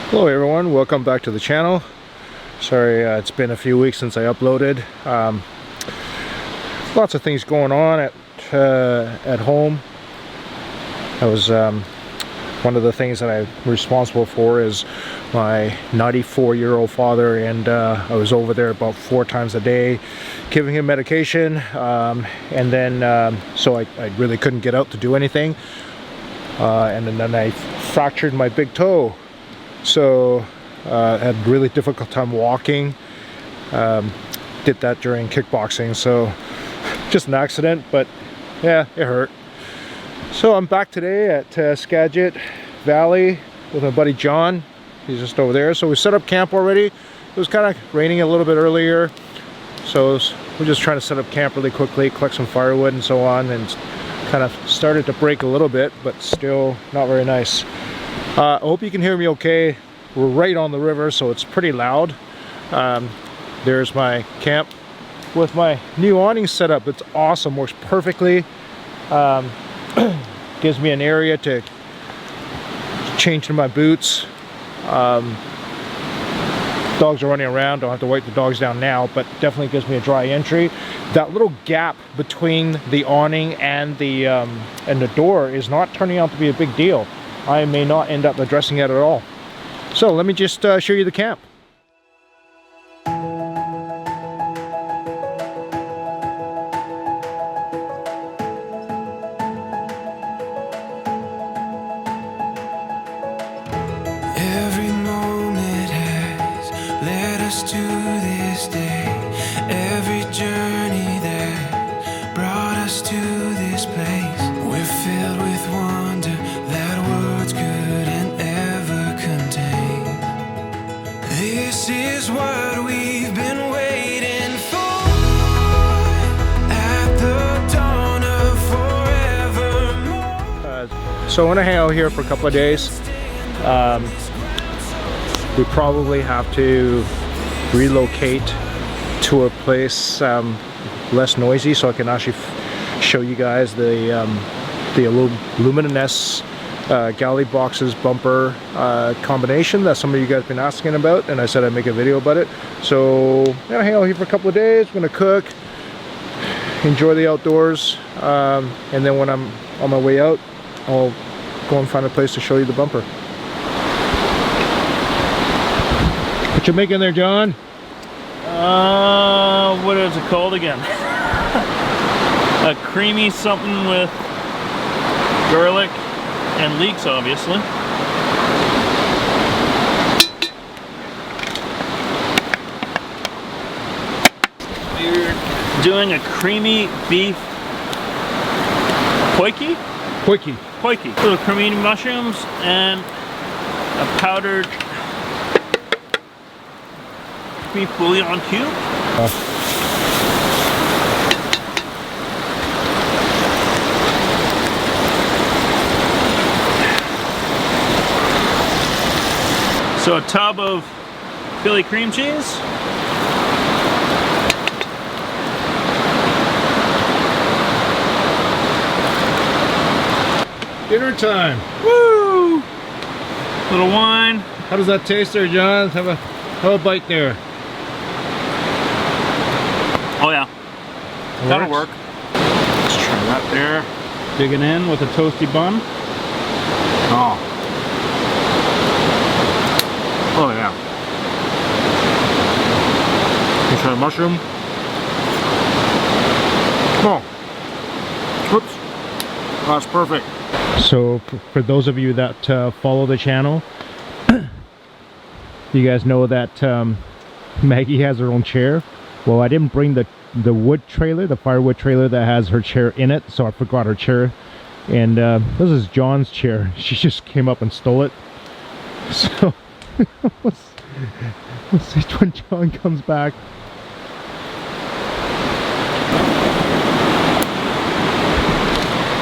Hello everyone, welcome back to the channel. Sorry, it's been a few weeks since I uploaded. Lots of things going on at home. I was one of the things that I'm responsible for is my 94-year-old father, and I was over there about 4 times a day giving him medication, and then so I really couldn't get out to do anything, and then I fractured my big toe. So had a really difficult time walking. Did that during kickboxing, so just an accident, but yeah, it hurt. So I'm back today at Skagit Valley with my buddy John. He's just over there. So we set up camp already. It was kind of raining a little bit earlier, so we're just trying to set up camp really quickly, collect some firewood and so on, and kind of started to break a little bit, but still not very nice. I hope you can hear me okay. We're right on the river, so it's pretty loud. There's my camp with my new awning setup. It's awesome, works perfectly. Gives me an area to change to my boots. Dogs are running around, don't have to wipe the dogs down now, but definitely gives me a dry entry. That little gap between the awning and the door is not turning out to be a big deal. I may not end up addressing it at all. So let me just show you the camp. Every moment has led us to this day. Every journey that brought us to this place. We're filled with wonder that words couldn't ever contain. This is what we've been waiting for, at the dawn of forevermore. So I want to hang out here for a couple of days. We probably have to relocate to a place less noisy, so I can actually show you guys the Aluminess galley boxes bumper combination that some of you guys have been asking about, and I said I'd make a video about it. So I'm gonna hang out here for a couple of days. I'm gonna cook, enjoy the outdoors, and then when I'm on my way out, I'll go and find a place to show you the bumper. What you making there, John? What is it called again? A creamy something with garlic and leeks, obviously. We're doing a creamy beef poiki? Poiki. Little cremini mushrooms and a powdered beef bouillon cube. So a tub of Philly cream cheese. Dinner time. Woo! Little wine. How does that taste there, John? Have a bite there. Oh yeah, that'll work. Let's try that there. Digging in with a toasty bun. Oh. Oh yeah. You try the mushroom. Oh. Whoops. That's perfect. So for those of you that follow the channel, you guys know that Maggie has her own chair. Well, I didn't bring the wood trailer, the firewood trailer that has her chair in it, so I forgot her chair. And this is John's chair. She just came up and stole it. So let's see when John comes back.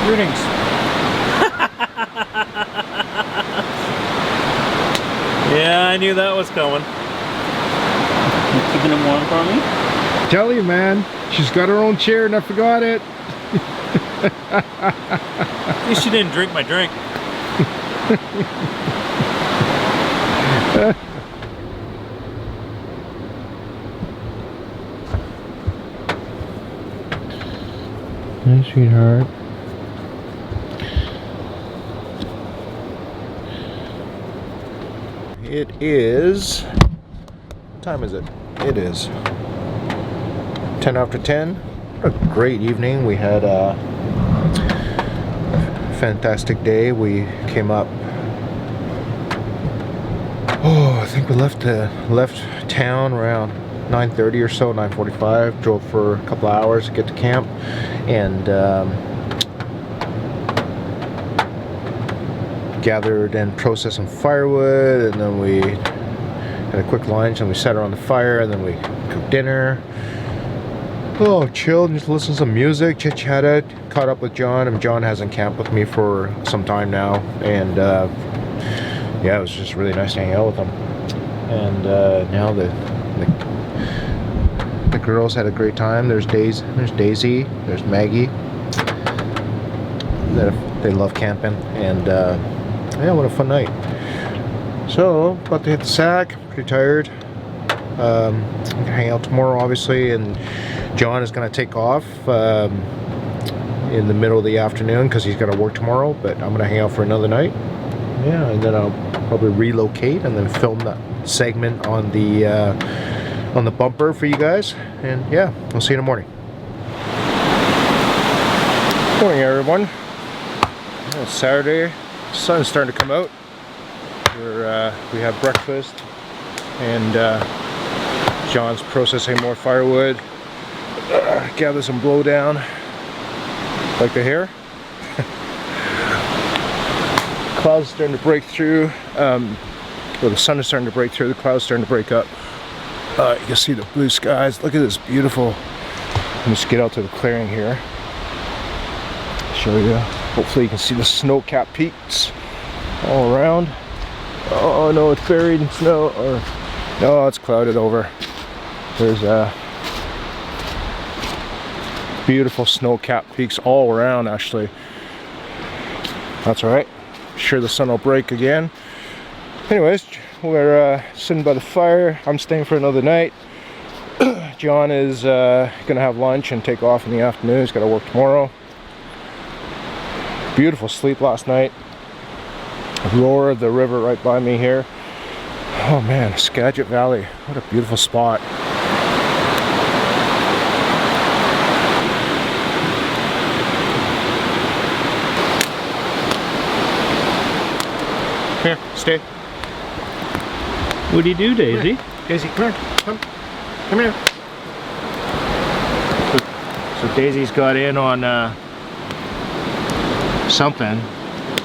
Greetings. Yeah, I knew that was coming. You keeping them warm for me? Tell you, man, she's got her own chair and I forgot it. At least she didn't drink my drink. Hey, sweetheart. It is... what time is it? It is 10 after 10. What a great evening. We had a fantastic day. We came up... oh, I think we left town around 9:30 or so, 9:45. Drove for a couple hours to get to camp, and gathered and processed some firewood, and then we had a quick lunch, and we sat around the fire, and then we cooked dinner. Oh, chilled, just listened to some music, chit-chatted, caught up with John. And John hasn't camped with me for some time now, and yeah, it was just really nice to hang out with him. And now the girls had a great time. There's Daisy, there's Maggie. They love camping, and yeah, what a fun night. So, about to hit the sack. Pretty tired. I'm gonna hang out tomorrow, obviously, and John is gonna take off in the middle of the afternoon because he's got to work tomorrow. But I'm gonna hang out for another night. Yeah, and then I'll probably relocate and then film that segment on the bumper for you guys. And yeah, we'll see you in the morning. Morning, everyone. It's Saturday. The sun's starting to come out. We have breakfast, and John's processing more firewood. Gather some blowdown. Like the hair. Clouds starting to break through. Well, the sun is starting to break through. The clouds starting to break up. You can see the blue skies. Look at this beautiful. Let me just get out to the clearing here. Show you. Hopefully you can see the snow-capped peaks all around. Oh no, it's buried in snow. Or no, it's clouded over. There's beautiful snow-capped peaks all around. Actually, that's all right. Sure, the sun will break again. Anyways, we're sitting by the fire. I'm staying for another night. John is gonna have lunch and take off in the afternoon. He's got to work tomorrow. Beautiful sleep last night. Roar of the river right by me here. Oh man, Skagit Valley. What a beautiful spot. Here, stay. What do you do, Daisy? Daisy, come here. Come here. So Daisy's got in on something.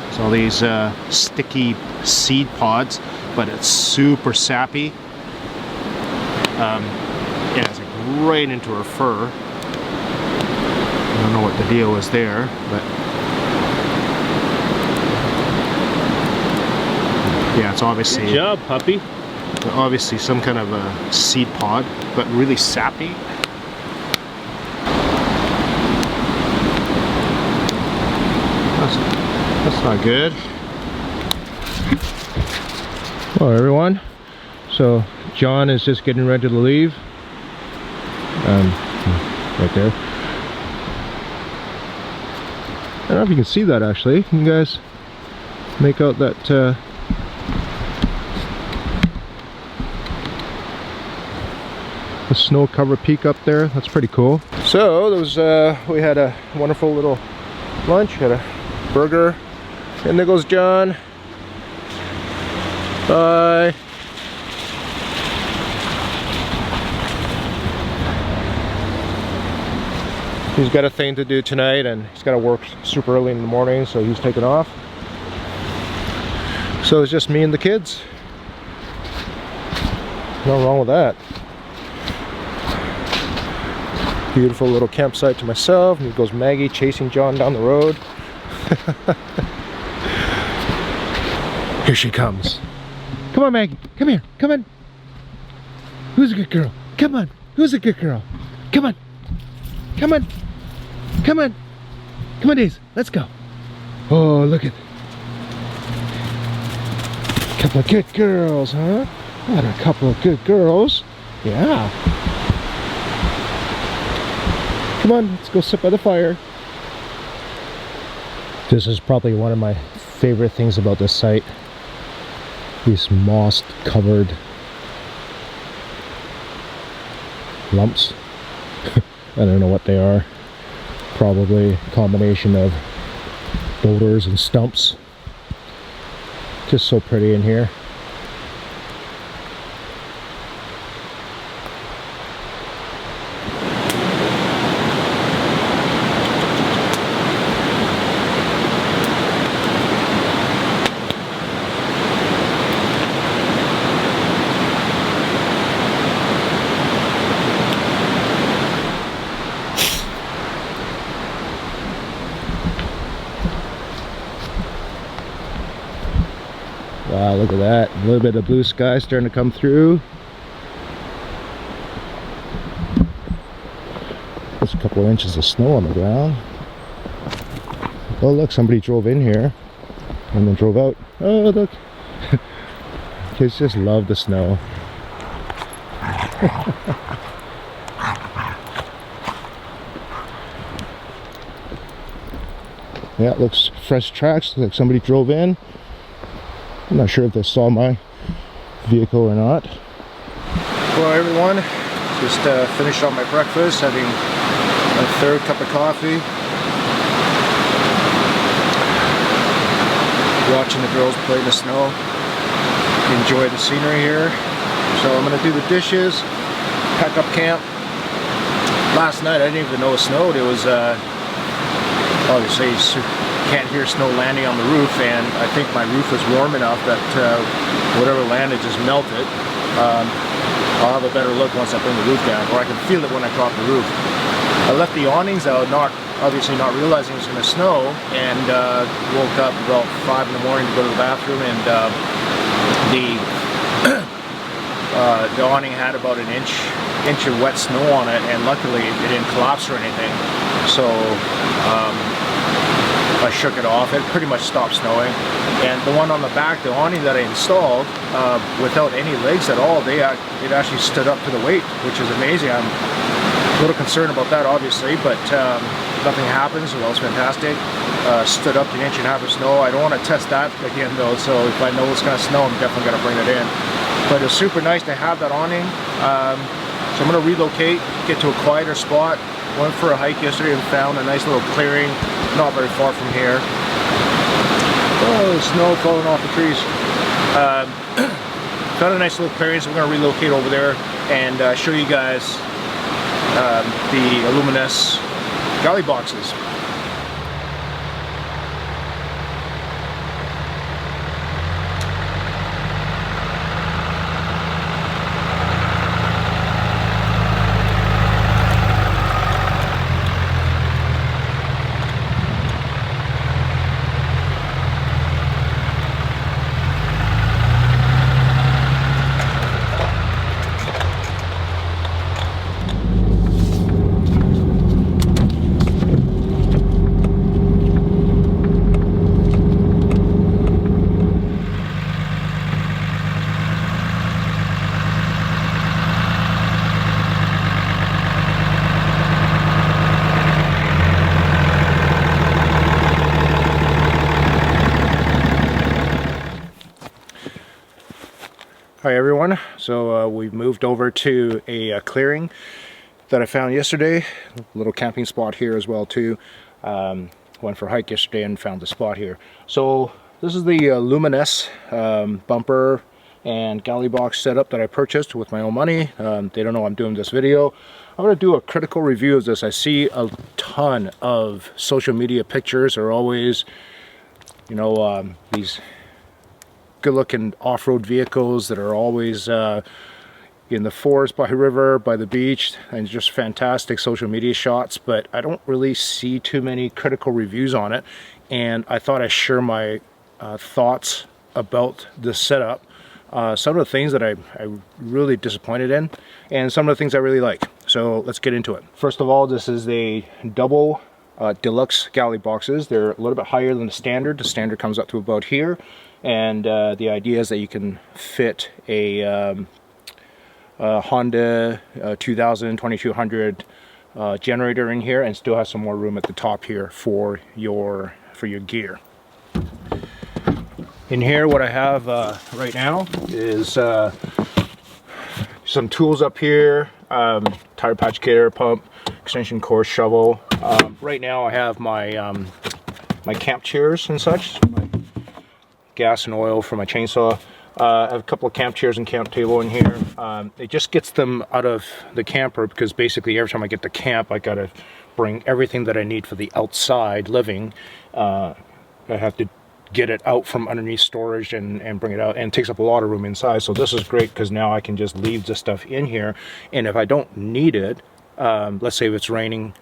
It's all these sticky seed pods, but it's super sappy. Yeah, it's like right into her fur. I don't know what the deal was there, but yeah, it's obviously. Good job, puppy. Obviously some kind of a seed pod, but really sappy. That's not good. Hello everyone. So John is just getting ready to leave. Right there. I don't know if you can see that actually. Can you guys make out that the snow-covered peak up there? That's pretty cool. So those we had a wonderful little lunch. Had a burger. And there goes John. Bye. He's got a thing to do tonight, and he's got to work super early in the morning, so he's taking off. So it's just me and the kids. Nothing wrong with that. Beautiful little campsite to myself. And here goes Maggie chasing John down the road. Here she comes. Come on, Maggie. Come here. Come on. Who's a good girl? Come on. Who's a good girl? Come on. Come on. Come on. Come on, Daisy. Let's go. Oh, look at. Couple of good girls, huh? What a couple of good girls. Yeah. Come on, let's go sit by the fire. This is probably one of my favorite things about this site. These moss covered lumps. I don't know what they are. Probably a combination of boulders and stumps. Just so pretty in here. Wow, look at that. A little bit of blue sky starting to come through. There's a couple of inches of snow on the ground. Oh look, somebody drove in here and then drove out. Oh look. Kids just love the snow. Yeah, it looks fresh tracks, like somebody drove in. I'm not sure if they saw my vehicle or not. Hello everyone, just finished on my breakfast, having my third cup of coffee. Watching the girls play in the snow. Enjoy the scenery here. So I'm going to do the dishes, pack up camp. Last night I didn't even know it snowed. It was obviously can't hear snow landing on the roof, and I think my roof was warm enough that whatever landed just melted. I'll have a better look once I bring the roof down, or I can feel it when I drop the roof. I left the awnings out, obviously not realizing it was going to snow, and woke up about 5 in the morning to go to the bathroom, and the awning had about an inch of wet snow on it, and luckily it didn't collapse or anything. So I shook it off. It pretty much stopped snowing. And the one on the back, the awning that I installed, without any legs at all, it actually stood up to the weight, which is amazing. I'm a little concerned about that, obviously, but nothing happens. Well, it's fantastic. Stood up to an inch and a half of snow. I don't want to test that again, though, so if I know it's going to snow, I'm definitely going to bring it in. But it's super nice to have that awning. So I'm going to relocate, get to a quieter spot. Went for a hike yesterday and found a nice little clearing not very far from here. Oh, snow falling off the trees. Found a nice little clearing, so we're going to relocate over there and show you guys the Aluminess galley boxes. Hi everyone, so we've moved over to a clearing that I found yesterday. A little camping spot here as well too. Went for a hike yesterday and found the spot here. So this is the Aluminess bumper and galley box setup that I purchased with my own money. They don't know I'm doing this video. I'm going to do a critical review of this. I see a ton of social media pictures are always, you know, these good looking off-road vehicles that are always in the forest, by a river, by the beach, and just fantastic social media shots, but I don't really see too many critical reviews on it, and I thought I'd share my thoughts about this setup, some of the things that I'm really disappointed in, and some of the things I really like. So let's get into it. First of all, this is a double deluxe galley boxes. They're a little bit higher than the standard. The standard comes up to about here. and the idea is that you can fit a Honda 2000 2200 generator in here and still have some more room at the top here for your gear. In here, what I have right now is some tools up here, tire patch kit, pump, extension cord, shovel. Right now I have my my camp chairs and such, my gas and oil for my chainsaw. I have a couple of camp chairs and camp table in here. It just gets them out of the camper, because basically every time I get to camp I gotta bring everything that I need for the outside living. I have to get it out from underneath storage and bring it out, and it takes up a lot of room inside. So this is great because now I can just leave the stuff in here, and if I don't need it, let's say if it's raining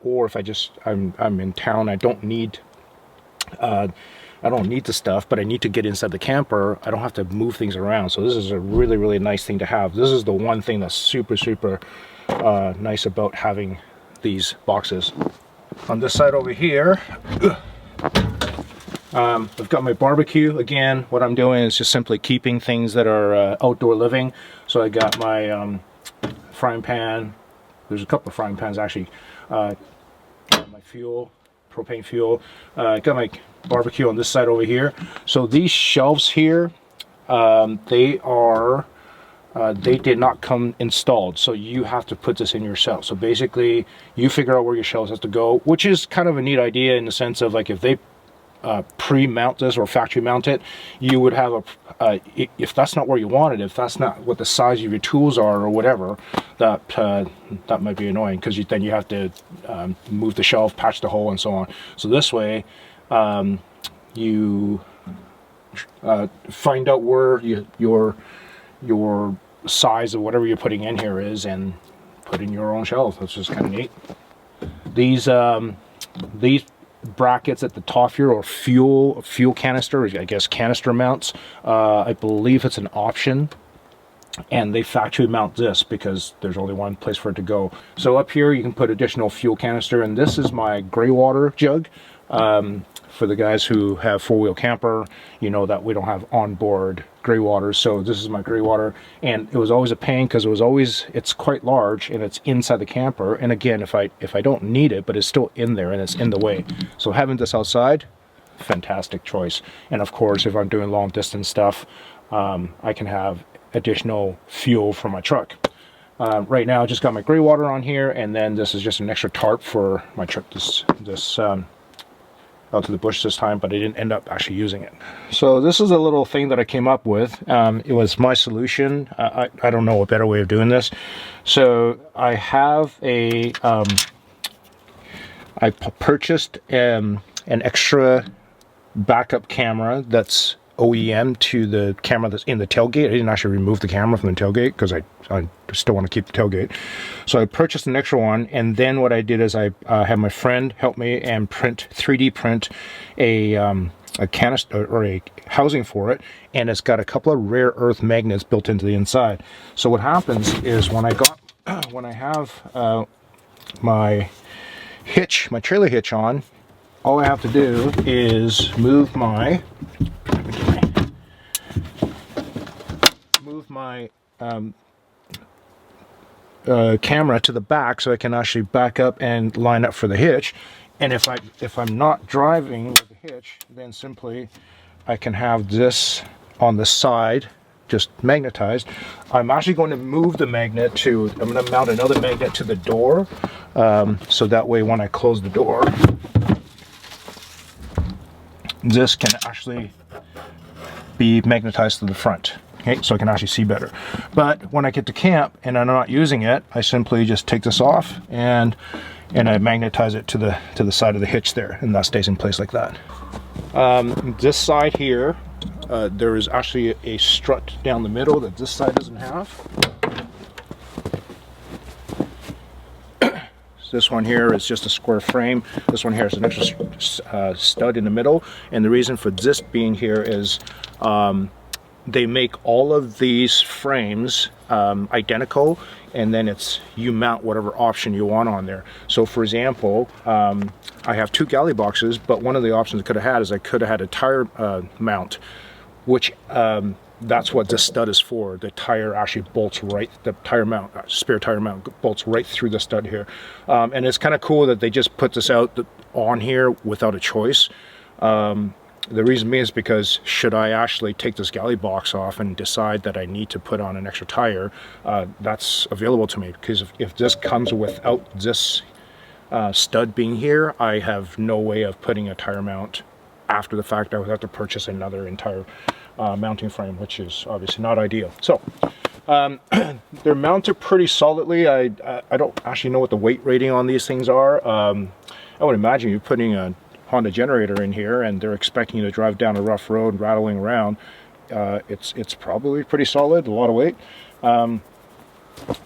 or if I'm in town, I don't need the stuff, but I need to get inside the camper, I don't have to move things around. So this is a really nice thing to have. This is the one thing that's super nice about having these boxes. On this side over here, I've got my barbecue. Again, what I'm doing is just simply keeping things that are outdoor living. So I got my frying pan. There's a couple of frying pans actually. My fuel, propane fuel. I got my barbecue on this side over here. So these shelves here, they did not come installed, so you have to put this in yourself. So basically you figure out where your shelves have to go, which is kind of a neat idea in the sense of, like, if they pre-mount this or factory mount it, you would have a if that's not where you want it, if that's not what the size of your tools are or whatever, that might be annoying, because then you have to move the shelf, patch the hole, and so on. So this way you find out where your size of whatever you're putting in here is, and put in your own shelf. That's just kind of neat. These brackets at the top here, or fuel canister, I guess canister mounts, I believe it's an option, and they factory mount this because there's only one place for it to go. So up here you can put additional fuel canister, and this is my gray water jug. For the guys who have four-wheel camper, you know that we don't have onboard gray water, so this is my gray water. And it was always a pain because it's quite large and it's inside the camper, and again, if I don't need it, but it's still in there and it's in the way. So having this outside, fantastic choice. And of course, if I'm doing long distance stuff, I can have additional fuel for my truck. Right now I just got my gray water on here, and then this is just an extra tarp for my truck. This out to the bush this time, but I didn't end up actually using it. So this is a little thing that I came up with. It was my solution. I don't know a better way of doing this. So I have I purchased an extra backup camera that's OEM to the camera that's in the tailgate. I didn't actually remove the camera from the tailgate because I still want to keep the tailgate. So I purchased an extra one, and then what I did is I had my friend help me and 3D print a canister or a housing for it, and it's got a couple of rare earth magnets built into the inside. So what happens is when I have my trailer hitch on, all I have to do is move my camera to the back, so I can actually back up and line up for the hitch. And if I'm not driving with the hitch, then simply I can have this on the side, just magnetized. I'm actually going to move the magnet I'm going to mount another magnet to the door, so that way when I close the door, this can actually be magnetized to the front. Okay, so I can actually see better. But when I get to camp and I'm not using it, I simply just take this off and I magnetize it to the side of the hitch there, and that stays in place like that. This side here, there is actually a strut down the middle that this side doesn't have. This one here is just a square frame. This one here is an extra stud in the middle, and the reason for this being here is they make all of these frames identical, and then you mount whatever option you want on there. So for example, I have two galley boxes, but one of the options I could have had is I could have had a tire mount which that's what this stud is for. The tire actually bolts right, the tire mount, spare tire mount bolts right through the stud here. And it's kind of cool that they just put this out on here without a choice. The reason being is because should I actually take this galley box off and decide that I need to put on an extra tire, that's available to me. Because if this comes without this stud being here, I have no way of putting a tire mount after the fact. I would have to purchase another entire mounting frame, which is obviously not ideal. So they're mounted pretty solidly. I don't actually know what the weight rating on these things are. I would imagine you're putting a Honda generator in here and they're expecting you to drive down a rough road rattling around. It's probably pretty solid, a lot of weight.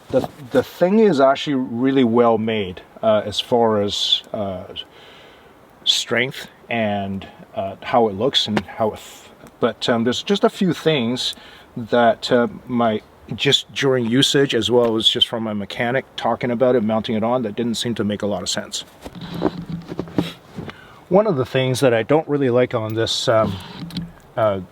The thing is actually really well made as far as strength and how it looks and how it but there's just a few things that just during usage, as well as just from my mechanic talking about it, mounting it on, that didn't seem to make a lot of sense. One of the things that I don't really like on this how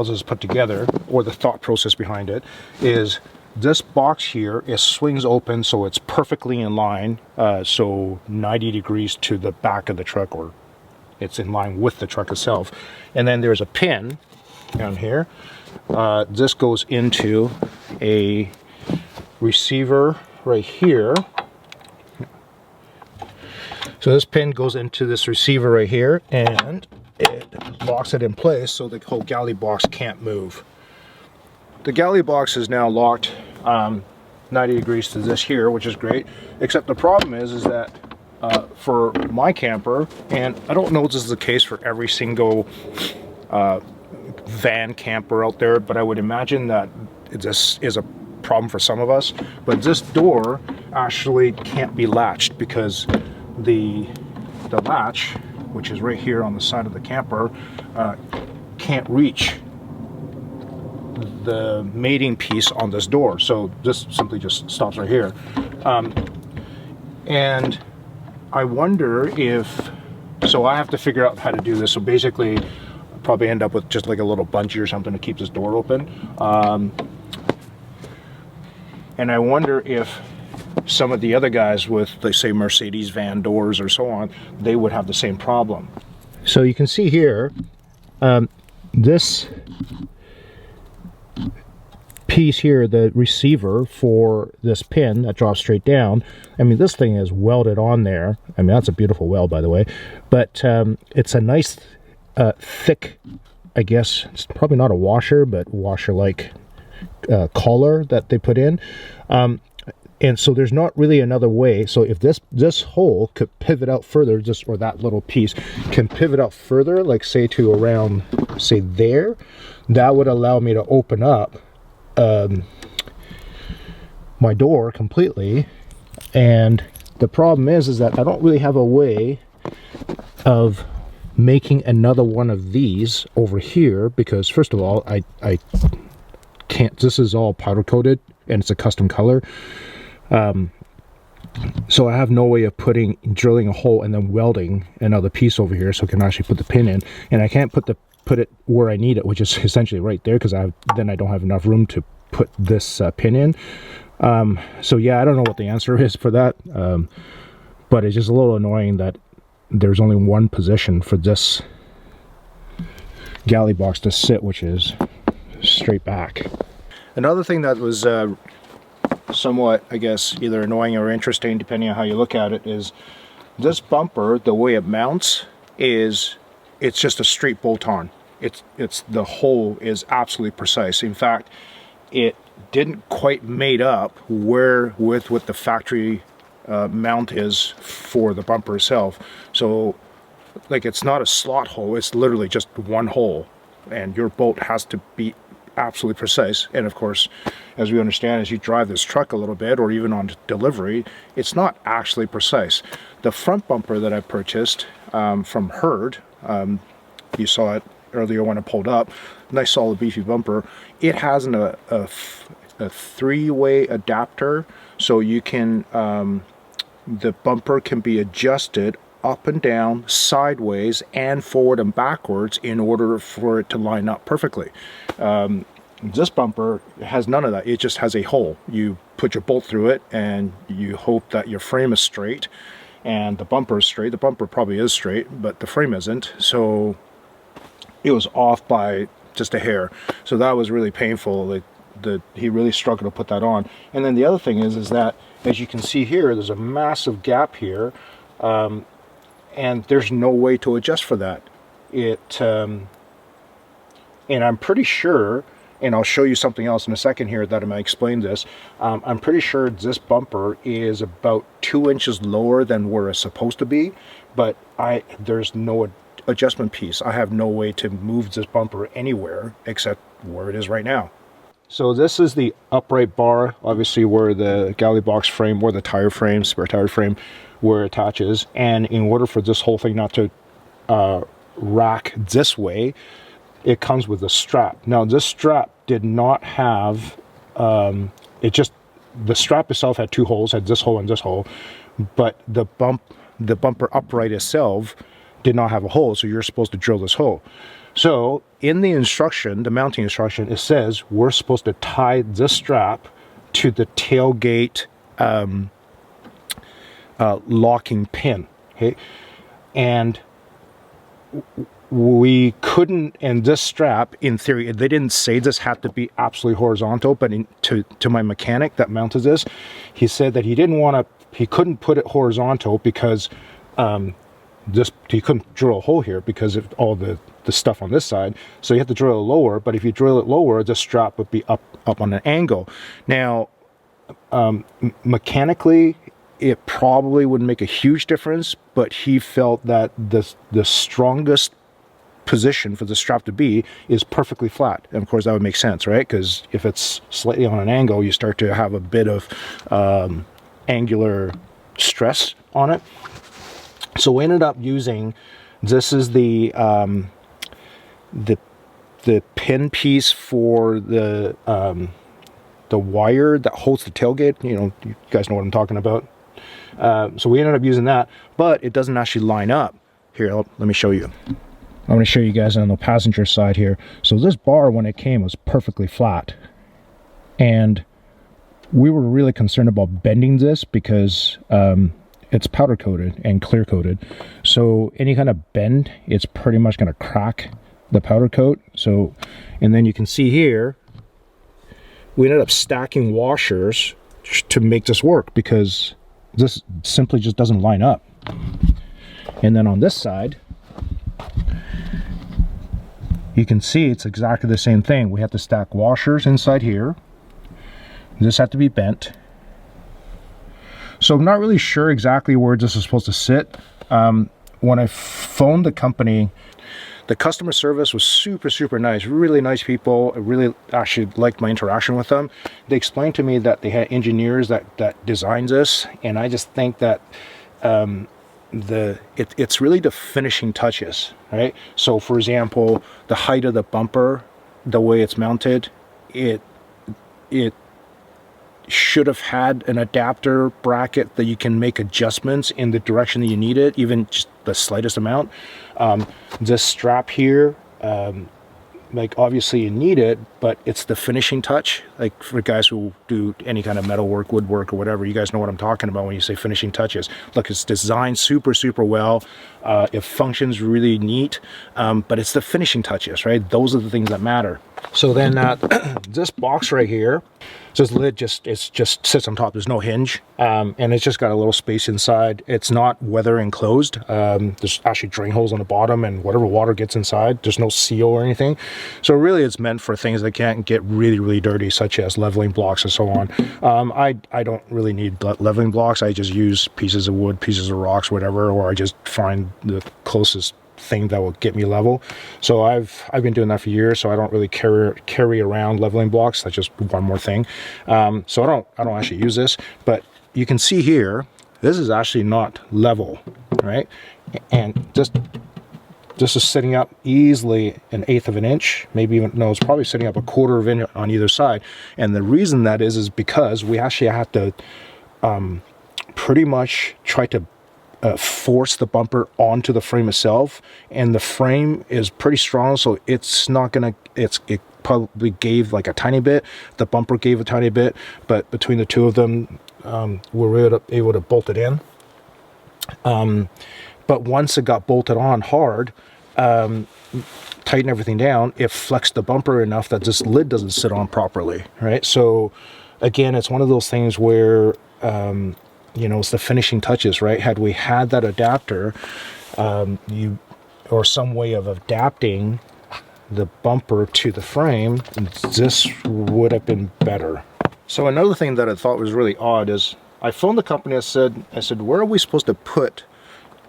this is put together, or the thought process behind it, is this box here swings open so it's perfectly in line, so 90 degrees to the back of the truck, or it's in line with the truck itself. And then there's a pin down here. This goes into a receiver right here. So this pin goes into this receiver right here, and it locks it in place so the whole galley box can't move. The galley box is now locked 90 degrees to this here, which is great, except the problem is that for my camper, and I don't know if this is the case for every single van camper out there, but I would imagine that this is a problem for some of us, but this door actually can't be latched because the latch, which is right here on the side of the camper, can't reach the mating piece on this door, so this simply just stops right here. And I wonder if, so I have to figure out how to do this. So basically I'll probably end up with just like a little bungee or something to keep this door open. And I wonder if some of the other guys with, let's say, Mercedes van doors or so on, they would have the same problem. So you can see here, this piece here, the receiver for this pin that drops straight down, I mean, this thing is welded on there. I mean, that's a beautiful weld, by the way, but it's a nice thick, I guess it's probably not a washer, but washer-like collar that they put in. And so there's not really another way. So if this hole could pivot out further, or that little piece can pivot out further, like say to around, say there, that would allow me to open up my door completely. And the problem is that I don't really have a way of making another one of these over here, because first of all, I can't, this is all powder coated and it's a custom color. So I have no way of drilling a hole and then welding another piece over here so I can actually put the pin in, and I can't put it where I need it, which is essentially right there, because then I don't have enough room to put this pin in. So yeah, I don't know what the answer is for that, but it's just a little annoying that there's only one position for this galley box to sit, which is straight back. Another thing that was somewhat, I guess, either annoying or interesting, depending on how you look at it, is this bumper, the way it mounts it's just a straight bolt-on. It's the hole is absolutely precise. In fact, it didn't quite mate up with what the factory mount is for the bumper itself. So like, it's not a slot hole, it's literally just one hole, and your bolt has to be absolutely precise. And of course, as we understand, as you drive this truck a little bit, or even on delivery, it's not actually precise. The front bumper that I purchased from Hurd, you saw it earlier when I pulled up, nice solid beefy bumper. It has a three-way adapter, so you can the bumper can be adjusted up and down, sideways, and forward and backwards in order for it to line up perfectly. This bumper has none of that. It just has a hole. You put your bolt through it and you hope that your frame is straight and the bumper is straight. The bumper probably is straight, but the frame isn't. So it was off by just a hair. So that was really painful. He really struggled to put that on. And then the other thing is that, as you can see here, there's a massive gap here, and there's no way to adjust for that. And I'm pretty sure, and I'll show you something else in a second here that I might explain this. I'm pretty sure this bumper is about 2 inches lower than where it's supposed to be, but there's no adjustment piece. I have no way to move this bumper anywhere except where it is right now. So this is the upright bar, obviously where the galley box frame or the tire frame, spare tire frame, where it attaches. And in order for this whole thing not to rack this way, it comes with a strap. Now this strap did not have, the strap itself had 2 holes, had this hole and this hole, but the bumper upright itself did not have a hole, so you're supposed to drill this hole. So in the instruction, the mounting instruction, it says we're supposed to tie this strap to the tailgate locking pin, okay? And we couldn't, and this strap, in theory, they didn't say this had to be absolutely horizontal, but to my mechanic that mounted this, he said that he couldn't put it horizontal because he couldn't drill a hole here because of all the stuff on this side, so you have to drill it lower. But if you drill it lower, the strap would be up on an angle. Now mechanically it probably wouldn't make a huge difference, but he felt that the strongest position for the strap to be is perfectly flat. And of course that would make sense, right? Because if it's slightly on an angle, you start to have a bit of angular stress on it. So we ended up using, this is the pin piece for the wire that holds the tailgate. You know, you guys know what I'm talking about. So we ended up using that, but it doesn't actually line up. Here, let me show you. I'm going to show you guys on the passenger side here. So this bar, when it came, was perfectly flat. And we were really concerned about bending this because it's powder coated and clear coated. So any kind of bend, it's pretty much going to crack the powder coat. So, and then you can see here, we ended up stacking washers to make this work because this simply just doesn't line up. And then on this side, you can see it's exactly the same thing. We have to stack washers inside here. This had to be bent. So I'm not really sure exactly where this is supposed to sit. When I phoned the company, the customer service was super nice, really nice people. I really actually liked my interaction with them. They explained to me that they had engineers that designed this, and I just think that it's really the finishing touches, right? So for example, the height of the bumper, the way it's mounted, it should have had an adapter bracket that you can make adjustments in the direction that you need it, even just the slightest amount. This strap here, like obviously you need it, but it's the finishing touch. Like for guys who do any kind of metal work, woodwork or whatever, you guys know what I'm talking about when you say finishing touches. Look, it's designed super well. It functions really neat, but it's the finishing touches, right? Those are the things that matter. So then this box right here, this lid just sits on top. There's no hinge, and it's just got a little space inside. It's not weather enclosed. There's actually drain holes on the bottom, and whatever water gets inside, there's no seal or anything. So really it's meant for things that can't get really dirty, such as leveling blocks and so on. I don't really need leveling blocks. I just use pieces of wood, pieces of rocks, whatever, or I just find the closest thing that will get me level. So I've been doing that for years, so I don't really carry around leveling blocks. That's just one more thing. So I don't actually use this, but you can see here, this is actually not level, right? And this is sitting up easily 1/8 of an inch, maybe even, no, it's probably sitting up 1/4 of an inch on either side. And the reason that is because we actually have to pretty much try to force the bumper onto the frame itself, and the frame is pretty strong, so it's not gonna, it probably gave like a tiny bit, the bumper gave a tiny bit, but between the two of them, we were able to bolt it in. But once it got bolted on hard, tighten everything down, it flexed the bumper enough that this lid doesn't sit on properly, right? So again, it's one of those things where you know, it's the finishing touches, right? Had we had that adapter, or some way of adapting the bumper to the frame, this would have been better. So another thing that I thought was really odd is I phoned the company. I said, where are we supposed to put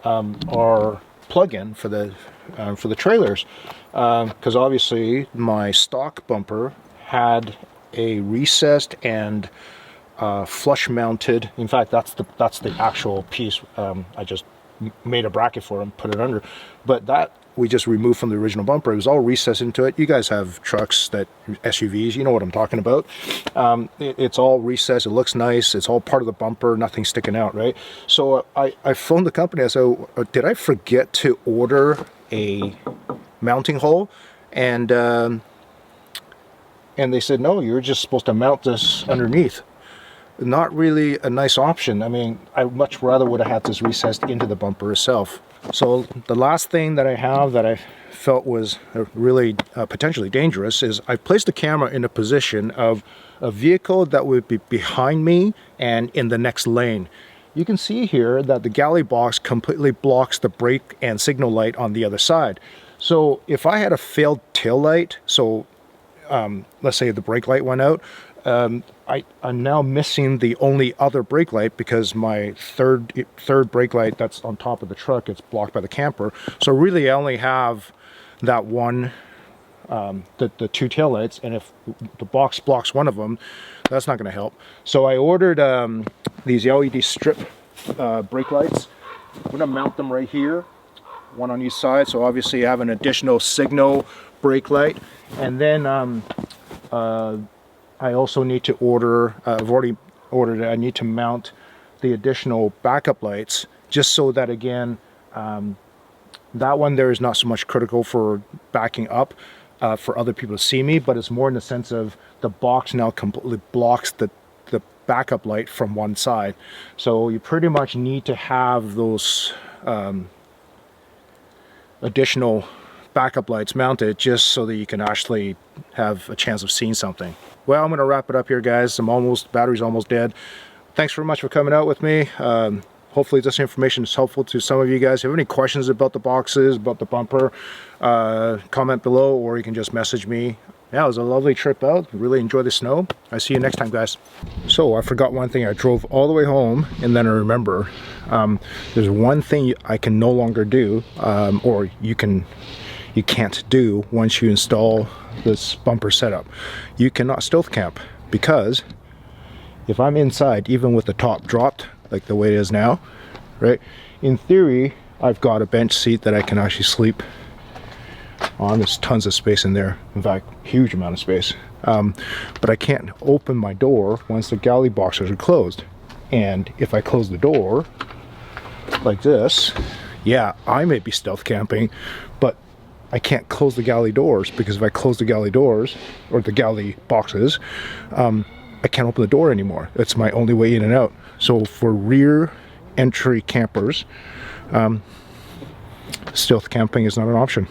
our plug-in for the trailers? Because obviously my stock bumper had a recessed and flush mounted. In fact, that's the actual piece. I just made a bracket for them, put it under, but that we just removed from the original bumper. It was all recessed into it. You guys have trucks, that SUVs, you know what I'm talking about. It's all recessed. It looks nice. It's all part of the bumper. Nothing sticking out, right? So I phoned the company. I said, did I forget to order a mounting hole? And they said, no, you're just supposed to mount this underneath. Not really a nice option. I mean, I much rather would have had this recessed into the bumper itself. So the last thing that I have that I felt was really potentially dangerous is I placed the camera in a position of a vehicle that would be behind me and in the next lane. You can see here that the galley box completely blocks the brake and signal light on the other side. So if I had a failed tail light, so let's say the brake light went out, I'm now missing the only other brake light because my third brake light that's on top of the truck, it's blocked by the camper. So really I only have that one, the two tail lights, and if the box blocks one of them, that's not going to help. So I ordered these LED strip brake lights. I'm going to mount them right here, one on each side, so obviously I have an additional signal brake light. And then I also need to order, I've already ordered it, I need to mount the additional backup lights, just so that again, that one there is not so much critical for backing up for other people to see me, but it's more in the sense of the box now completely blocks the backup light from one side. So you pretty much need to have those additional backup lights mounted just so that you can actually have a chance of seeing something. Well, I'm going to wrap it up here, guys. Battery's almost dead. Thanks very much for coming out with me. Hopefully this information is helpful to some of you guys. If you have any questions about the boxes, about the bumper, comment below, or you can just message me. Yeah, it was a lovely trip out. Really enjoyed the snow. I'll see you next time, guys. So I forgot one thing. I drove all the way home, and then I remember there's one thing I can no longer do, or you can't do once you install this bumper setup. You cannot stealth camp, because if I'm inside, even with the top dropped like the way it is now, right, in theory I've got a bench seat that I can actually sleep on. There's tons of space in there, in fact huge amount of space, but I can't open my door once the galley boxes are closed. And if I close the door like this, yeah, I may be stealth camping, but I can't close the galley doors, because if I close the galley doors, or the galley boxes, I can't open the door anymore. That's my only way in and out. So for rear entry campers, stealth camping is not an option.